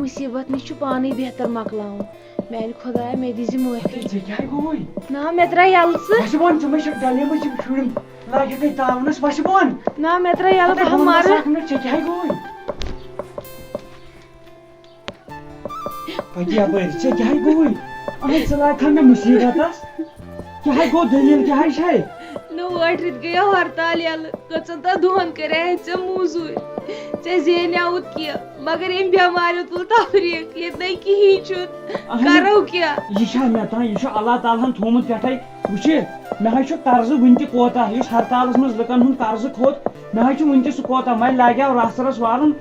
مصیبت نش پانے بہتر مکلاؤن میانہ خدایا مے دیز معافی نا مے ترا یل نا مے ترا یل بہ مر نو وٹ رت گیا ہڑتال یل کچن تا دہن کرے ژے موزور ژے زینیاوت کی مگر ام بیمار تل تفریق یہ نہیں کہین چھ کرو کیا یہ مے تان یہ اللہ تعالیٰ تھومت پٹھے وچھ مے قرض ون تہ کوتا اس ہڑتالس مز لکن ہند قرض کھوت مے ون تہ سہ کوتا مے لگیا رس رس والن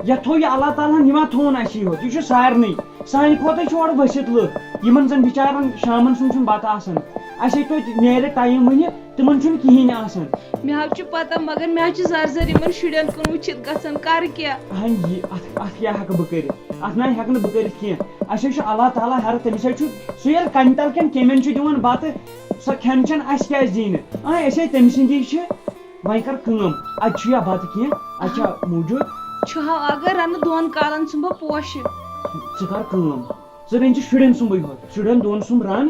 یہ تھو یہ اللہ تعالیٰ یہ تھون اسی ہوت یہ سارنی سانہ کھوتہ اور ؤسِتھ لُکھ یمن زن بچارن شامن سن بتہ آسان اچھے توتہِ نیرِ ٹایم ونہ تمن چھُنہٕ کہینۍ آسان مے پتہ مگر مے زر یمن شُرین کُن وٕچھِتھ گژھان کر کیا ات کیا ہیکہٕ بہٕ کٔرِتھ ات نا ہیکہٕ نہٕ بہٕ کٔرِتھ کینٛہہ اَسہِ چھُ اللہ تعالیٰ ہر تٔمِس چھُ سُہ ییٚلہِ کنٹل کٮ۪ن کیٚمٮ۪ن چھُ دِوان بتہٕ سۄ کھٮ۪ن چٮ۪ن اَسہِ کیازِ دی نہٕ أسۍ تٔمۍ سٕنٛدی چھِ وۄنۍ کر کٲم اتہِ چھُ یا بتہٕ کینٛہہ اتہِ چھا موٗجوٗد چھُ اگر رنہٕ دۄن کالن سُم بہٕ پوشہِ ژٕ کر کٲم ژٕ رٔنۍ زِ شُرٮ۪ن سُمبٕے ہوت شُرٮ۪ن دۄن سُمب رن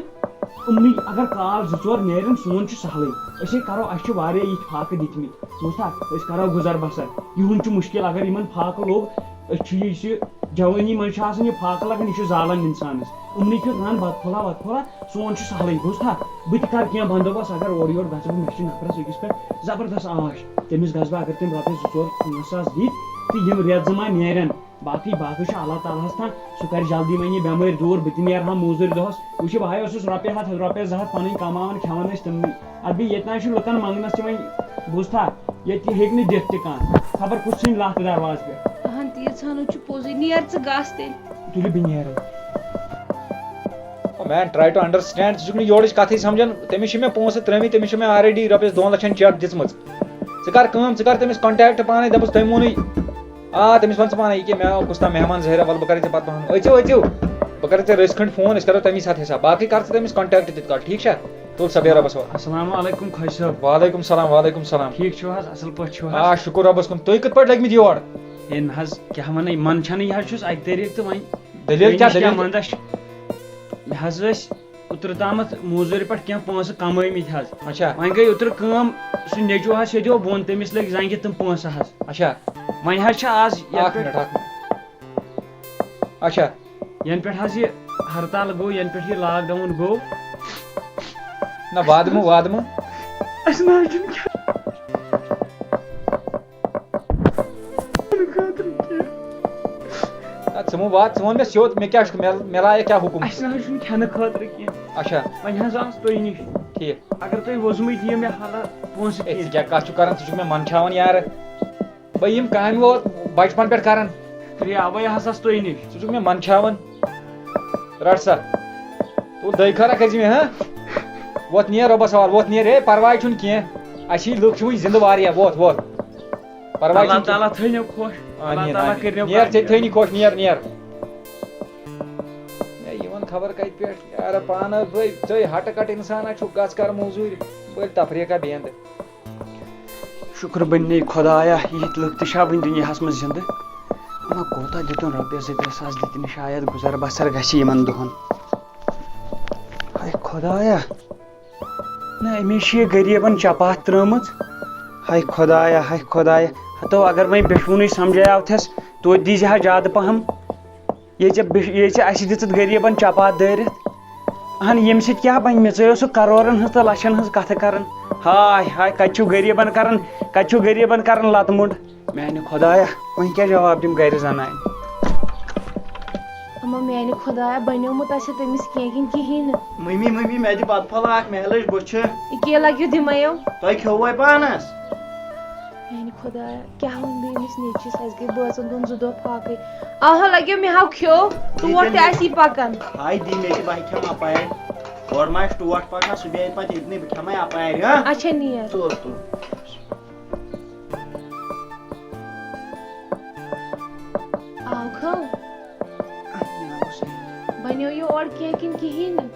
یِمنٕے اگر کال زٕ ژور نیرن سون چھُ سہلٕے أسے کرو اَسہِ چھِ واریاہ یِتھۍ فاقہٕ دِتمٕتۍ بوٗزتھا أسۍ کرو گُزر بسر یِہُنٛد چھُ مُشکل اگر یِمن فاقہٕ لوٚگ أسۍ چھِ یہِ چھِ جوٲنی منٛز چھُ آسان یہِ فاقہٕ لگان یہِ چھُ زالان اِنسانس یِمنٕے چھُ رن بتہٕ پھولا وتہٕ پھولا سون چھُ سہلٕے بوٗزتھا بہٕ تہِ کرٕ کینٛہہ بندوبست اگر اورٕ یورٕ گژھٕ بہٕ مےٚ چھِ نفرس أکِس پٮ۪ٹھ زبردست آش تٔمِس گژھٕ بہٕ اگر تٔمۍ رۄپیس 2-4-5 دِتۍ تہٕ یِم رٮ۪تھ زٕ ما نیرن باقٕے چھُ اللہ تعالیٰ ہس تام سُہ کرِ جلدی وۄنۍ یہِ بٮ۪مٲرۍ دوٗر بہٕ تہِ نیرٕ ہا موزوٗرۍ دۄہس وٕچھ بہٕ اوسُس رۄپیہِ 100 رۄپیس 200 پنٕنۍ کماوان کھٮ۪وان ٲسۍ تِمنٕے ادٕ بیٚیہِ ییٚتہِ نہ چھُ لُکن منٛگنس تہِ وۄنۍ بوٗزتھا ییٚتہِ ہیٚکہِ نہٕ دِتھ تہِ کانٛہہ خبر کُس ژھٕنہِ لتھ درواز پٮ۪ٹھ اہن تیٖژہن چھُ پوٚزُے نیر ژٕ گژھ تیٚلہِ تُلِو بہٕ نیرٕ مین ٹرائی ٹو انڈرسٹینڈ ژٕ چھُکھ نہٕ یورٕچ کتھٕے سمجھان تٔمِس چھِ مےٚ پونٛسہٕ ترٛٲمٕتۍ تٔمِس چھِ مےٚ آلریڈی رۄپیس 2 لچھن چیک دِژمٕژ ژٕ کر کٲم ژٕ کر تٔمِس کنٹیکٹ پانے دپُس تٔمۍ ووٚنُے تٔمِس وَن ژٕ پانے یہِ کیٛاہ مےٚ آو کُس تام مہمان ظٲہرا وَلہٕ بہٕ کرے ژےٚ پتہٕ پہن أژِو بہٕ کرے ژےٚ رٔژِ کھٔنڈ فون أسۍ کرو تمی ساتہٕ حساب باقٕے کر ژٕ تٔمِس کنٹیکٹ تِتھ کٲٹھۍ ٹھیٖک چھا تُل سا بیٚہہ رۄبس حوال السلام علیکم خۄش صٲب وعلیکم سلام ٹھیٖک چھِو حظ اصل پٲٹھۍ چھِو حظ شُکُر رۄبس کُن تُہۍ کِتھ پٲٹھۍ لٔگمٕتۍ یور ہے نہ حظ کیٛاہ وَنَے من چھَنہٕ یہِ حظ چھُس اَکہِ طریٖقہٕ تہٕ وۄنۍ دٔلیٖل کیٛاہ منٛدَس مےٚ حظ ٲسۍ اوترٕ تامَتھ موزوٗرِ پٮ۪ٹھ کینٛہہ پونٛسہٕ کمٲمٕتۍ حظ اچھا وۄنۍ گٔے اوترٕ کٲم سُہ نیٚچوٗ حظ سیٚدیو بۄن تٔمِس لٔگۍ زنٛگہِ تِم پونٛسہٕ حظ اچھا وۄنۍ حظ چھِ آز اچھا ینہٕ پٮ۪ٹھ حظ یہِ ہرتال گوٚو ینہٕ پٮ۪ٹھ یہِ لاک ڈاوُن گوٚو نہ وادمہٕ اَسہِ نہ حظ چھُنہٕ ژٕ ووٚن مےٚ سیوٚد مےٚ کیٛاہ چھُ مےٚ لایق کیٛاہ حُکُم اَسہِ نہ حظ چھُنہٕ کھٮ۪نہٕ خٲطرٕ کینٛہہ اچھا وۄنۍ حظ آس تُہۍ نِش ٹھیٖک اگر تُہۍ وۄزمٕے دِیِو مےٚ حالا پونٛسہٕ ژٕ کینٛہہ کیٛاہ کتھ چھُکھ کران ژٕ چھُکھ مےٚ منٛدچھاوان یارٕ بہٕ یِم کامہِ ووت بچپن پٮ۪ٹھ کران اَوَے حظ آس تُہۍ نِش ژٕ چھُکھ مےٚ منٛدچھاوان رٹ سا تُل دٔے خٲرا کٔرۍ زِ مےٚ ووت نیر رۄبس حوال ووت نیر ہے پرواے چھُنہٕ کینٛہہ اَسہِ لُکھ چھِ وٕنہِ زِندٕ واریاہ ووت پرواے اللہ تعالیٰ تھٲینو خۄش اللہ تعالیٰ کٔرنو نیر ژےٚ تھٲینی خۄش نیر مےٚ یِوان خبر کتہِ پٮ۪ٹھ یارٕ پانہٕ ژٕے ہٹہٕ کٹ اِنسانا چھُکھ گژھ کر موزوٗرۍ بٔلۍ تفریٖقا بیٚہنٛدٕ شُکر بننے خۄدایا یِتھۍ لُکھ تہِ چھا وٕنہِ دُنیاہس منٛز زِندٕ وۄنۍ کوتاہ دِتُن رۄپیس 2-3 ساس دِتِنۍ شاید گُزر بسر گژھِ یِمن دۄہن ہاے خۄدایا نہ أمِس چھِ یہِ غریٖبن چپاتھ ترٲمٕژ ہاے خۄدایا ہتو اگر وۄنۍ بیٚچھوُنٕے سمجھاوتھس توتہِ دیٖزِ ہا زیادٕ پہم یہِ ژےٚ اَسہِ دِژٕتھ غریٖبن چپاتھ دٲرِتھ اہن ییٚمہِ سۭتۍ کیٛاہ بنہِ مےٚ ژٕ اوسُکھ کرورن ہٕنٛز تہٕ لچھن ہٕنٛز کتھٕ کران ہاے کتہِ چھُو غریٖبن کران لتہٕ مُنڈ میانہِ خۄدایا وۄنۍ کیٛاہ جواب دِم گرِ زنانہِ اما میانہِ خۄدایا بنیومُت آسہِ تٔمِس کینٛہہ کِنہٕ کِہیٖنۍ نہٕ مٔمی مےٚ دِ بتہٕ پھوٚلہ اکھ مےٚ لٔج بُتھِ یہِ کیٛاہ لگیو دِمَیو تۄہہِ کھیوٚوے پانس میانہِ خۄدایا کیٛاہ وَنہٕ بہٕ أمِس نیٚچوِس اَسہِ گٔے بٲژن دۄہن 2 دۄہ فاقے آہا لگیو مےٚ ہاو کھیو ٹوٹھ تہِ آسی پکان ہاے دی مےٚ تہِ بہٕ کھٮ۪مہٕ اپارِ اورٕ ما آسہِ ٹوٹھ پکان سُہ بیٚہہِ پتہٕ ییٚتنٕے بہٕ کھٮ۪مے اپارِ اچھا نیر تُل آو کھو بنیو یہِ اورٕ کینٛہہ کِنہٕ کِہیٖنۍ نہٕ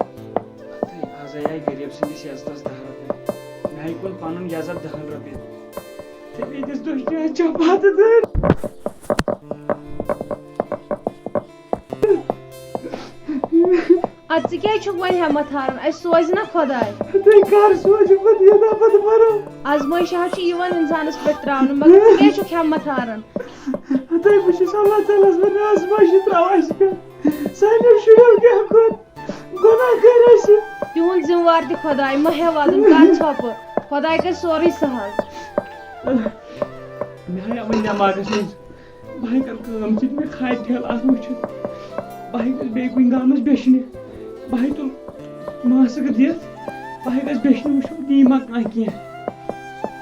آز آیہِ غریٖب سٕنٛدِس عزتس 10 رۄپیہِ مےٚ ہیٚکہِ کُن پنُن عزت 10 رۄپیہِ تہٕ بیٚیہِ دِژ دُشمن چپاتہٕ دٲرِتھ اد ژٕ کیٛازِ چھُکھ وۄنۍ ہٮ۪مت ہاران اَسہِ سوزِ نا خۄداے تُہۍ کر سوٗزِو پتہٕ یہِ دۄہ پتہٕ بَرو آزمٲیش حظ چھِ یِوان اِنسانَس پٮ۪ٹھ ترٛاونہٕ مگر ژٕ کیٛازِ چھُکھ ہٮ۪مت ہاران تُہۍ بہٕ چھُس اللہ تعالیٰ ہس وَنان آزمٲیشہِ ترٛاو اَسہِ پٮ۪ٹھ سانیو شُرٮ۪و کیٛاہ کوٚر گۄناہ کٔرۍ اَسہِ تِہُنٛد ذِموار تہِ خۄداے مہ ہےٚ وَدُن کر ژھۄپہٕ خۄداے کَرِ سورُے سہل مےٚ آیا وۄنۍ دٮ۪ماغس منٛز بہٕ ہَے کَرٕ کٲم ژٕ دِ مےٚ کھادِ ٹھیلہٕ اکھ وٕچھِتھ بہٕ ہَے گژھٕ بیٚیہِ کُنہِ گامَس بیٚچھنہِ بہٕ ہَے تُل ماسٕک دِتھ بہٕ ہَے گژھٕ بیٚچھنہِ وٕچھو دی ما کانٛہہ کینٛہہ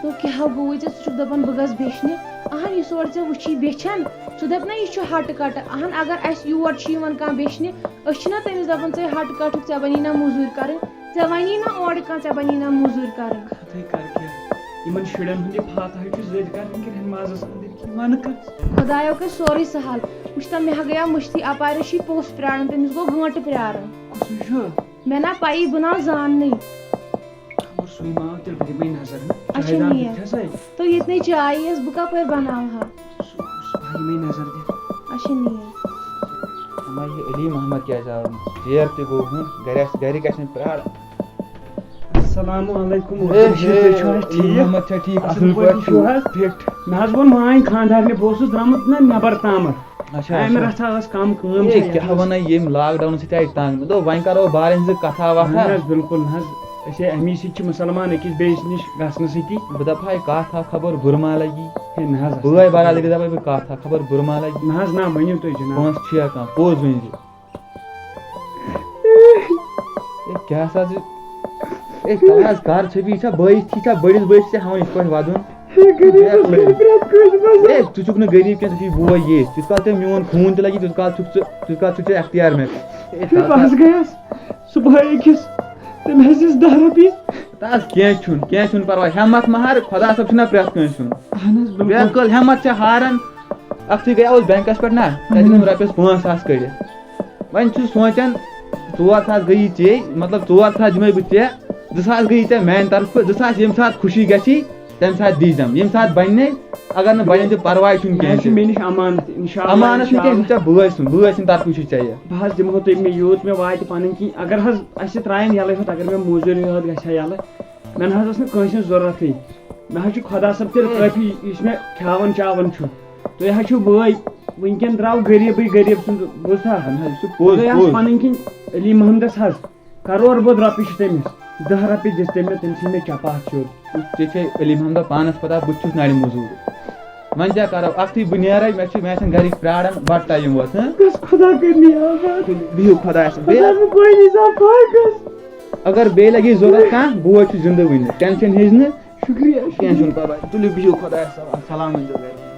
تو کیٛاہ گوٚوُے ژےٚ ژٕ چھُکھ دَپان بہٕ گژھٕ بیٚچھنہِ اہن یُس اورٕ ژےٚ وٕچھی بیٚچھان ژٕ دَپ نا یہِ چھُ ہَٹہٕ کَٹہٕ اہن اگر اَسہِ یور چھِ یِوان کانٛہہ بیٚچھنہِ أسۍ چھِنا تٔمِس دَپان ژےٚ ہَٹہٕ کَٹُک ژےٚ بَنی نا موٚزوٗرۍ کَرٕنۍ ژےٚ وَنی نا اورٕ کانٛہہ ژےٚ بَنی نا موٚزوٗرۍ کَرٕنۍ کَتھٕے کَر کیٛاہ یِمن شُرٮ۪ن ہُنٛد یہِ فاتحہ چھُ زٔدۍ کَرٕنۍ کِنہٕ مازَس أنٛدٕرۍ کِنۍ وَنہٕ کَس خۄدایو کَرِ سورُے سہل وٕچھ تا مےٚ ہا گٔیو مٔشتٕے اَپارِ چھُے پوٚژھ پیاران تٔمِس گوٚو گٲنٛٹہٕ پیاران کُسُے چھُ مےٚ نا پَیی بہٕ ناو زاننٕے خبر سُے ما آو تیٚلہِ بہٕ دِمے نظر اچھا چایہِ دام نیر دِتھَسَے تو ییٚتنٕے چاے ٲس بہٕ کَپٲرۍ بَناوٕ ہا سُہ بہٕ یِمے نظر دِتھ اچھا نیٖر اما یہ علی محمد کیٛازِ آو نہٕ ژیر تہِ گوٚو ہُہ گرِکۍ آسن پیاران السلام علیکم تُہۍ چھِو حظ ٹھیٖک محمد چھا ٹھیٖک اصٕل پٲٹھۍ چھِو حظ فِٹ مےٚ حظ ووٚن ماے خانٛدارنہِ بہٕ اوسُس درٛامُت نا نٮ۪بر تامَتھ امہِ رژھا ٲس کم کٲم کیٛاہ وَنان ییٚمہِ لاک ڈاوُن سۭتۍ آیہِ تنٛگ مےٚ دوٚپ وۄنۍ کرو بارٮ۪ن ہٕنٛزٕ کتھا اہن وتھا حظ بِلکُل نہ حظ أسے امی سۭتۍ چھِ مُسلمان أکِس بیٚیِس نِش گژھنہٕ سۭتی بہٕ دپہاے کتھ اکھ خبر بُرٕ ما لگی ہے نہ حظ بٲے برادری دپے بہٕ کتھ اکھ خبر بُرٕ ما لگی نہ حظ نہ ؤنِو تُہۍ جِناب پونٛسہٕ چھُیا کانٛہہ پوٚز ؤنۍ زِ اے کیٛاہ سا ژٕ اے کیٛاہ حظ کر چھپی یہِ چھا بٲیِس تھی چھا بٔڑِس بٲیِس ژےٚ ہاوان یِتھ پٲٹھۍ وَدُن اے ژٕ چھُکھ نہٕ غریٖب کینٛہہ ژٕ چھُے بوے ییٚتھۍ تیُت کال ژےٚ میون خوٗن تہِ لگی تیُت کال چھُکھ ژٕ اختیار مےٚ بہٕ حظ گٔیَس صُبحٲے أکِس تٔمۍ حظ دِژ 10 رۄپیہِ تَس کینٛہہ چھُنہٕ پرواے ہٮ۪مت مہ ہار خۄدا صٲب چھُنہ پرٛٮ۪تھ کٲنٛسہِ ہُنٛد اہن حظ پرٛٮ۪تھ کٲلۍ ہٮ۪مت ژےٚ ہاران اکھتُے گٔیاوُس بینٛکس پٮ۪ٹھ نہ تَتہِ دِتِم رۄپیَس 5,000 کٔڑِتھ وۄنۍ چھُس سونٛچان 4,000 گٔیی ژےٚ مطلب 4,000 دِمے بہٕ ژےٚ 2,000 گٔیی ژےٚ میانہِ طرفہٕ 2,000 ییٚمہِ ساتہٕ خوشی گژھی تَمہِ ساتہٕ دیٖزٮ۪م ییٚمہِ ساتہٕ بَنہِ اگر نہٕ بَنٮ۪ن تہِ پرواے چھُنہٕ یہِ حظ چھُ کینٛہہ مےٚ نِش امانت اِنشاءاللہ امانت نہٕ کینٛہہ یہِ چھُ ژےٚ بٲے سٕنٛدۍ طرفہٕ چھُ ژےٚ یہِ بہٕ حظ دِمہو تۄہہِ مےٚ یوٗت مےٚ واتہِ پَنٕنۍ کِنۍ اگر حظ اَسہِ ترٛایَن یَلَے ہوت اگر مےٚ موٚزوٗرۍ یوت گژھِ ہا یَلہٕ مےٚ نہ حظ ٲس نہٕ کٲنٛسہِ ہٕنٛز ضوٚرَتھٕے مےٚ حظ چھُ خۄدا صٲب تیٚلہِ کٲفی یُس مےٚ کھیاوان چاوان چھُ تُہۍ حظ چھِو بٲے وٕنکٮ۪ن درٛاو غریٖبٕے غریٖب سُنٛد بوٗزتھا تُہۍ حظ پَنٕنۍ کِنۍ علی محمدَس حظ کَرور بوٚد رۄپیہِ چھِ تٔمِس 10 رۄپیہِ دِژ تٔمۍ مےٚ تٔمۍ ژھٕنۍ مےٚ چپاتھ سیوٚد ژےٚ چھے علی محمدَس پانَس پتہ بہٕ تہِ چھُس نَرِ موٚزوٗر وۄنۍ کیٛاہ کَرو اکھتُے بہٕ نیرے مےٚ آسان گرِکۍ پیاران بَڑٕ ٹایم ووت خۄدا کٔرنی آباد بِہِو خۄدایَس شُکریہ اگر بیٚیہِ لگی ضوٚرتھ کانٛہہ بوے چھُ زِندٕ وٕنہِ ٹٮ۪نشن ہیٚزِ نہٕ کینٛہہ چھُنہٕ پرواے تُلِو بِہِو خۄدایَس حوالہٕ سلام ؤنۍزیو گرِ